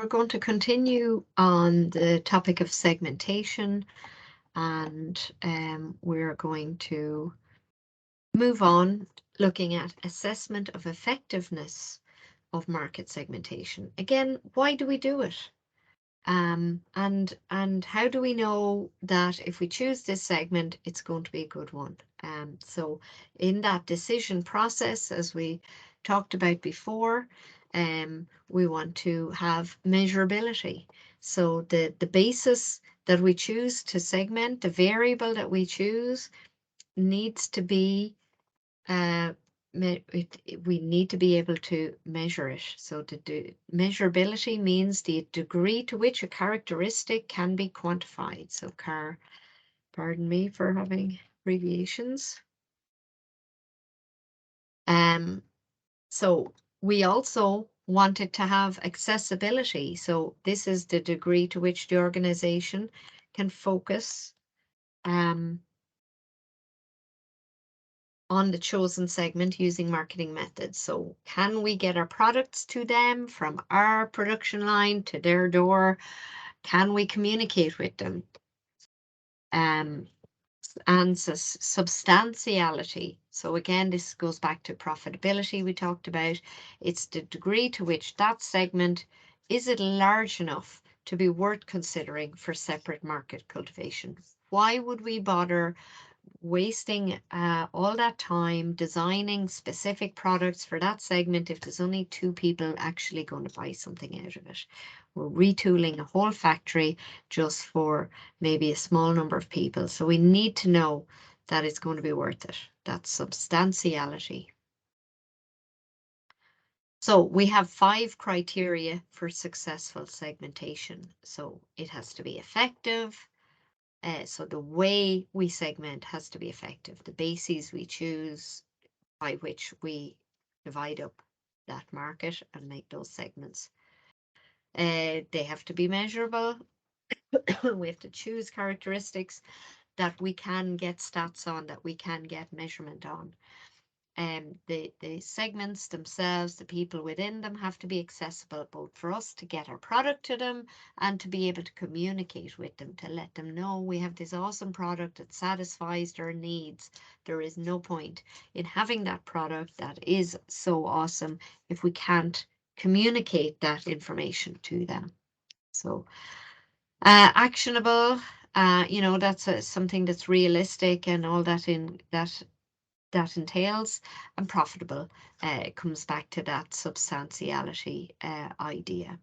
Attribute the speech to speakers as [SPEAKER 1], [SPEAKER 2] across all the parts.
[SPEAKER 1] we're going to continue on the topic of segmentation, and we're going to move on looking at assessment of effectiveness of market segmentation. Again, why do we do it? And how do we know that if we choose this segment, it's going to be a good one? So in that decision process, as we talked about before, we want to have measurability. So the basis that we choose to segment, the variable that we choose, needs to be we need to be able to measure it. So measurability means the degree to which a characteristic can be quantified. So pardon me for having abbreviations. So we also wanted to have accessibility. So this is the degree to which the organization can focus on the chosen segment using marketing methods. So can we get our products to them from our production line to their door? Can we communicate with them? And substantiality. So again, this goes back to profitability we talked about. It's the degree to which that segment, is it large enough to be worth considering for separate market cultivation? Why would we bother wasting all that time designing specific products for that segment if there's only 2 people actually going to buy something out of it? We're retooling a whole factory just for maybe a small number of people. So we need to know that it's going to be worth it. That's substantiality. So we have 5 criteria for successful segmentation. So it has to be effective. So the way we segment has to be effective. The bases we choose by which we divide up that market and make those segments. They have to be measurable. We have to choose characteristics that we can get stats on, that we can get measurement on. The segments themselves, the people within them, have to be accessible both for us to get our product to them and to be able to communicate with them, to let them know we have this awesome product that satisfies their needs. There is no point in having that product that is so awesome if we can't communicate that information to them. So actionable, that's something that's realistic and all that that entails, and profitable. It comes back to that substantiality idea.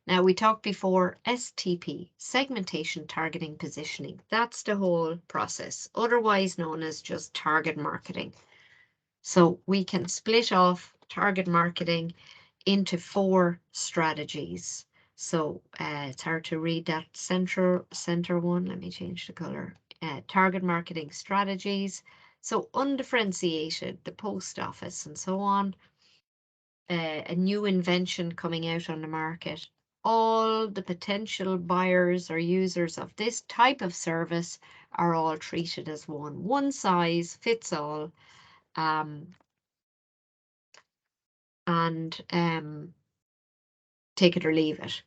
[SPEAKER 1] Now, we talked before STP, segmentation, targeting, positioning. That's the whole process, otherwise known as just target marketing. So we can split off target marketing into 4 strategies. So it's hard to read that center one. Let me change the color. Target marketing strategies. So undifferentiated, the post office and so on. A new invention coming out on the market. All the potential buyers or users of this type of service are all treated as one size fits all. And take it or leave it.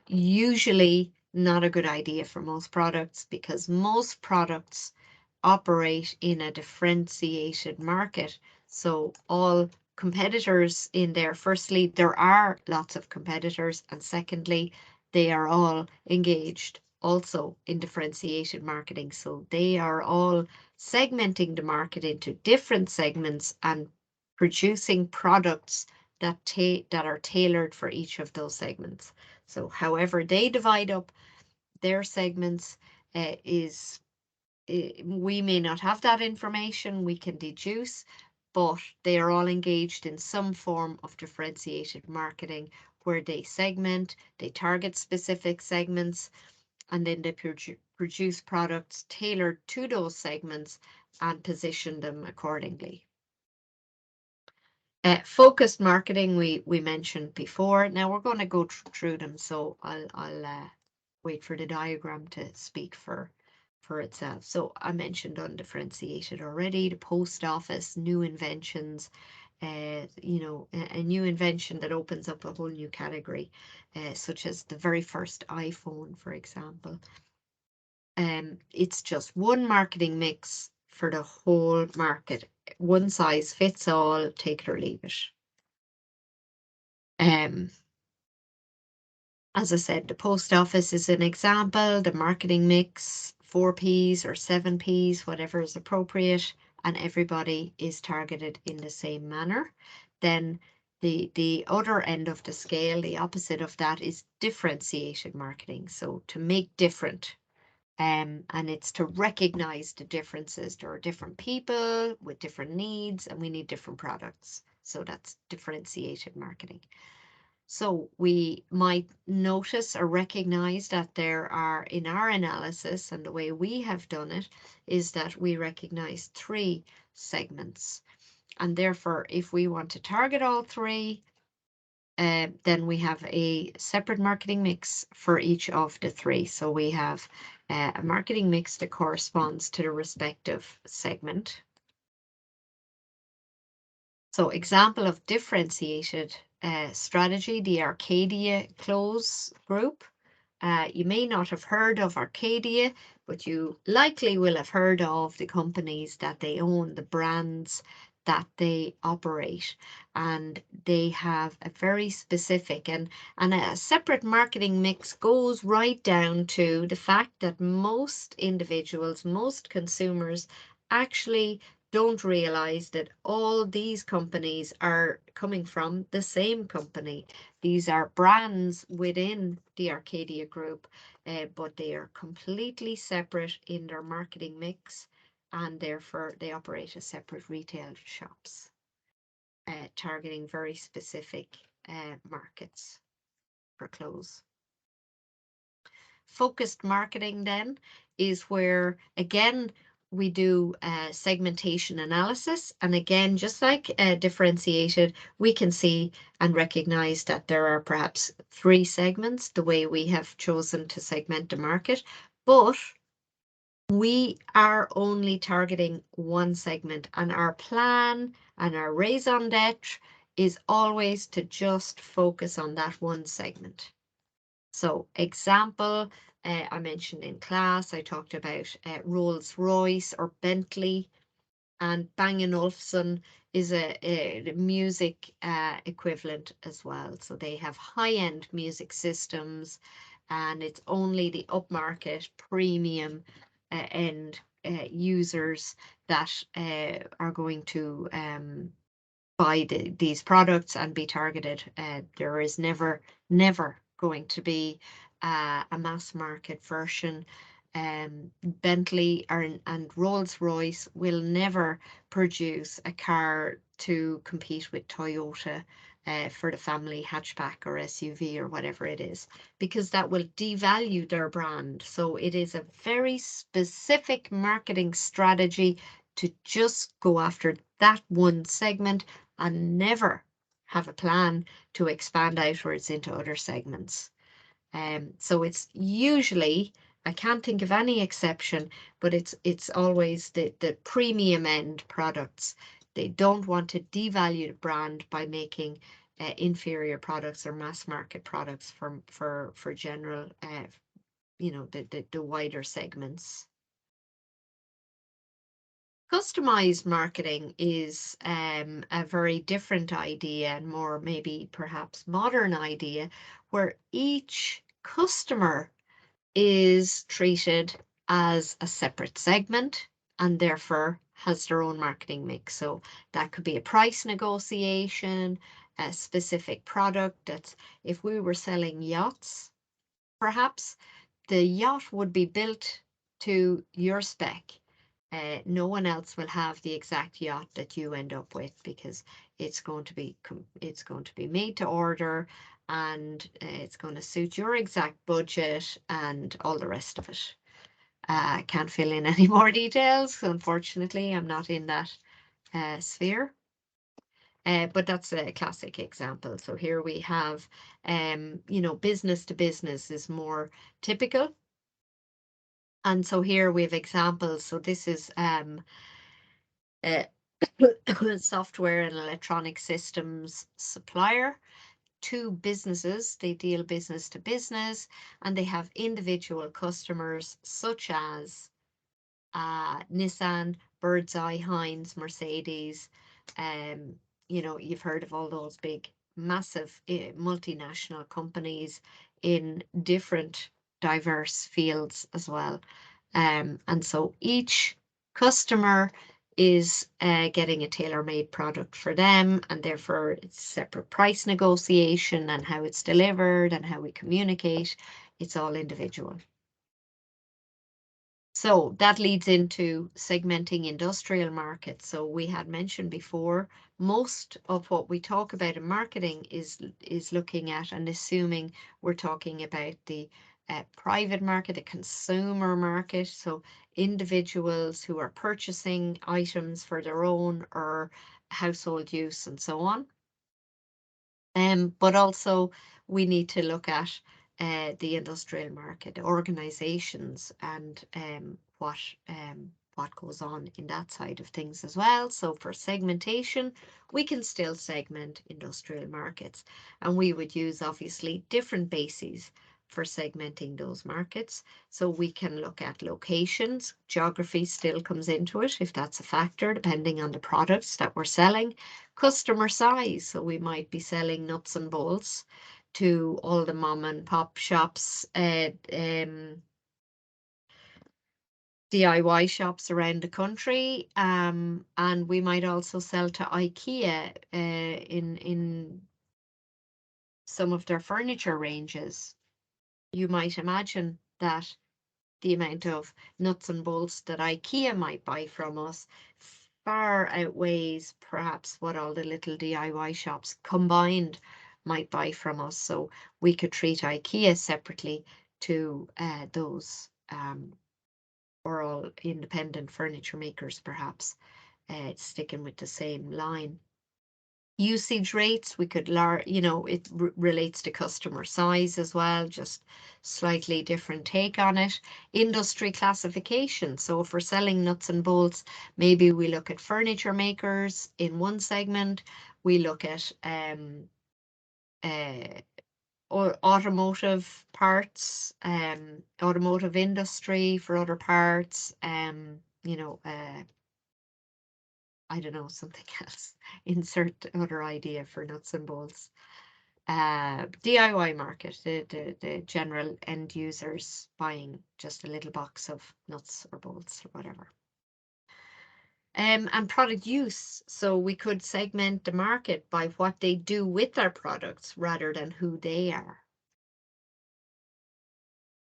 [SPEAKER 1] Usually not a good idea for most products, because most products operate in a differentiated market. So all competitors in there, firstly, there are lots of competitors, and secondly, they are all engaged also in differentiated marketing. So they are all segmenting the market into different segments and producing products that are tailored for each of those segments. So however they divide up their segments we may not have that information, we can deduce, but they are all engaged in some form of differentiated marketing where they segment, they target specific segments, and then they produce products tailored to those segments and position them accordingly. Focused marketing we mentioned before. Now we're going to go through them, so I'll wait for the diagram to speak for itself. So I mentioned undifferentiated already, the post office, new inventions, you know, a new invention that opens up a whole new category, such as the very first iPhone, for example. It's just one marketing mix for the whole market. One size fits all, take it or leave it. As I said, the post office is an example, the marketing mix, 4Ps or 7Ps, whatever is appropriate, and everybody is targeted in the same manner. Then the other end of the scale, the opposite of that, is differentiated marketing. So to make different, and it's to recognize the differences. There are different people with different needs, and we need different products. So that's differentiated marketing. So we might notice or recognize that there are, in our analysis and the way we have done it, is that we recognize 3 segments. And therefore, if we want to target all 3, then we have a separate marketing mix for each of the 3. So we have a marketing mix that corresponds to the respective segment. So example of differentiated strategy, the Arcadia Clothes Group. You may not have heard of Arcadia, but you likely will have heard of the companies that they own, the brands that they operate, and they have a very specific and a separate marketing mix goes right down to the fact that most individuals, most consumers actually don't realize that all these companies are coming from the same company. These are brands within the Arcadia Group, but they are completely separate in their marketing mix, and therefore they operate as separate retail shops, targeting very specific markets for clothes. Focused marketing then is where, again, we do segmentation analysis. And again, just like differentiated, we can see and recognize that there are perhaps 3 segments, the way we have chosen to segment the market, but we are only targeting one segment, and our plan and our raison d'etre is always to just focus on that one segment. So example, I mentioned in class, I talked about Rolls-Royce or Bentley, and Bang & Olufsen is a music equivalent as well. So they have high-end music systems, and it's only the upmarket premium end users that are going to buy these products and be targeted. There is never going to be a mass market version. Bentley and Rolls-Royce will never produce a car to compete with Toyota for the family hatchback or SUV or whatever it is, because that will devalue their brand. So it is a very specific marketing strategy to just go after that one segment and never have a plan to expand outwards into other segments. So it's usually, I can't think of any exception, but it's always the premium end products. They don't want to devalue the brand by making inferior products or mass market products for general, you know, the wider segments. Customized marketing is a very different idea and more maybe perhaps modern idea, where each customer is treated as a separate segment and therefore has their own marketing mix. So that could be a price negotiation, a specific product. That's if we were selling yachts, perhaps the yacht would be built to your spec. No one else will have the exact yacht that you end up with, because it's going to be made to order, and it's going to suit your exact budget and all the rest of it. I can't fill in any more details. Unfortunately, I'm not in that sphere. But that's a classic example. So here we have, you know, business to business is more typical. And so here we have examples. So this is software and electronic systems supplier to businesses. They deal business to business, and they have individual customers such as Nissan, Bird's Eye, Heinz, Mercedes. You've heard of all those big, massive multinational companies in different diverse fields as well. And so each customer is getting a tailor-made product for them, and therefore it's separate price negotiation and how it's delivered and how we communicate. It's all individual. So that leads into segmenting industrial markets. So we had mentioned before, most of what we talk about in marketing is looking at and assuming we're talking about the private market, the consumer market. So individuals who are purchasing items for their own or household use and so on. But also we need to look at the industrial market, organizations, and what goes on in that side of things as well. So for segmentation, we can still segment industrial markets, and we would use obviously different bases for segmenting those markets. So we can look at locations. Geography still comes into it if that's a factor, depending on the products that we're selling. Customer size, so we might be selling nuts and bolts to all the mom and pop shops, DIY shops around the country, and we might also sell to IKEA in some of their furniture ranges. You might imagine that the amount of nuts and bolts that IKEA might buy from us far outweighs perhaps what all the little DIY shops combined might buy from us. So we could treat IKEA separately to those or all independent furniture makers, perhaps, sticking with the same line. Usage rates, we could it relates to customer size as well, just slightly different take on it. Industry classification, so if we're selling nuts and bolts, maybe we look at furniture makers in one segment, we look at or automotive parts, automotive industry for other parts, I don't know, something else. Insert other idea for nuts and bolts. DIY market, the general end users buying just a little box of nuts or bolts or whatever. And product use. So we could segment the market by what they do with their products rather than who they are.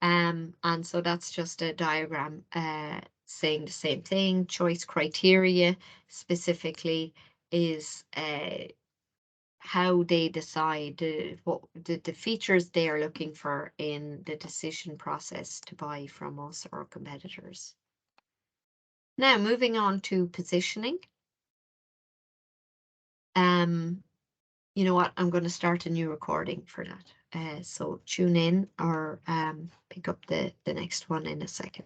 [SPEAKER 1] And so that's just a diagram saying the same thing. Choice criteria specifically is how they decide what the features they are looking for in the decision process to buy from us or competitors. Now, moving on to positioning. You know what? I'm going to start a new recording for that. So tune in or pick up the next one in a second.